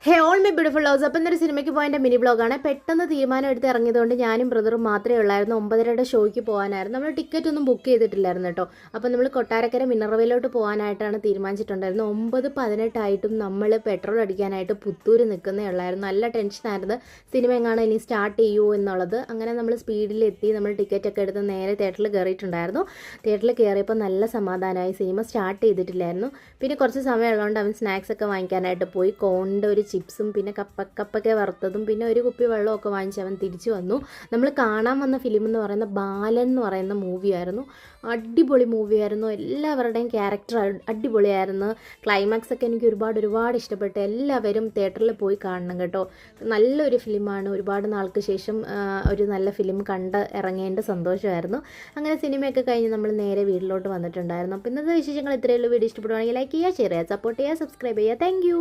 Hey all my beautiful loves. അപ്പം ഇന്നൊരു സിനിമയ്ക്ക് പോയതിൻ്റെ മിനി ബ്ലോഗാണ്. പെട്ടെന്ന് തീരുമാനം എടുത്ത് ഇറങ്ങിയതുകൊണ്ട് ഞാനും ബ്രദറും മാത്രമേ ഉള്ളായിരുന്നു. 9:30 ഷോയ്ക്ക് പോകാനായിരുന്നു. നമ്മൾ ടിക്കറ്റ് ഒന്നും ബുക്ക് ചെയ്തിട്ടില്ലായിരുന്നു കേട്ടോ. അപ്പം നമ്മൾ കൊട്ടാരക്കര മിനറവയിലോട്ട് പോകാനായിട്ടാണ് തീരുമാനിച്ചിട്ടുണ്ടായിരുന്നു. 9:18 ആയിട്ടും നമ്മൾ പെട്രോൾ അടിക്കാനായിട്ട് പുത്തൂർ നിൽക്കുന്നേ ഉള്ളായിരുന്നു. നല്ല ടെൻഷനായിരുന്നു സിനിമ എങ്ങാണ് ഇനി സ്റ്റാർട്ട് ചെയ്യുമോ എന്നുള്ളത്. അങ്ങനെ നമ്മൾ സ്പീഡിലെത്തി. നമ്മൾ ടിക്കറ്റൊക്കെ എടുത്ത് നേരെ തിയേറ്ററിൽ കയറിയിട്ടുണ്ടായിരുന്നു. തിയേറ്ററിൽ കയറിയപ്പോൾ നല്ല സമാധാനമായി. സിനിമ സ്റ്റാർട്ട് ചെയ്തിട്ടില്ലായിരുന്നു. പിന്നെ കുറച്ച് സമയമുള്ളതുകൊണ്ട് അവൻ സ്നാക്സ് ഒക്കെ വാങ്ങിക്കാനായിട്ട് പോയി. കോണിൻ്റെ ഒരു ചിപ്സും പിന്നെ കപ്പയ്ക്ക വറുത്തതും പിന്നെ ഒരു കുപ്പി വെള്ളമൊക്കെ വാങ്ങിച്ച് അവൻ തിരിച്ചു വന്നു. നമ്മൾ കാണാൻ വന്ന ഫിലിം എന്ന് പറയുന്ന ബാലൻ എന്ന് പറയുന്ന മൂവിയായിരുന്നു. അടിപൊളി മൂവിയായിരുന്നു. എല്ലാവരുടെയും ക്യാരക്ടർ അടിപൊളിയായിരുന്നു. ക്ലൈമാക്സ് ഒക്കെ എനിക്ക് ഒരുപാട് ഇഷ്ടപ്പെട്ടു. എല്ലാവരും തിയേറ്ററിൽ പോയി കാണണം കേട്ടോ. നല്ലൊരു ഫിലിമാണ്. ഒരുപാട് നാൾക്ക് ശേഷം ഒരു നല്ല ഫിലിം കണ്ട് ഇറങ്ങേണ്ട സന്തോഷമായിരുന്നു. അങ്ങനെ സിനിമയൊക്കെ കഴിഞ്ഞ് നമ്മൾ നേരെ വീട്ടിലോട്ട് വന്നിട്ടുണ്ടായിരുന്നു. അപ്പോൾ ഇന്നത്തെ വിശേഷങ്ങൾ ഇത്രയേ ഉള്ളൂ. വീഡിയോ ഇഷ്ടപ്പെടുവാണെങ്കിൽ ലൈക്ക് ചെയ്യുക, ഷെയർ ചെയ്യുക, സപ്പോർട്ട് ചെയ്യുക, സബ്സ്ക്രൈബ് ചെയ്യുക. താങ്ക്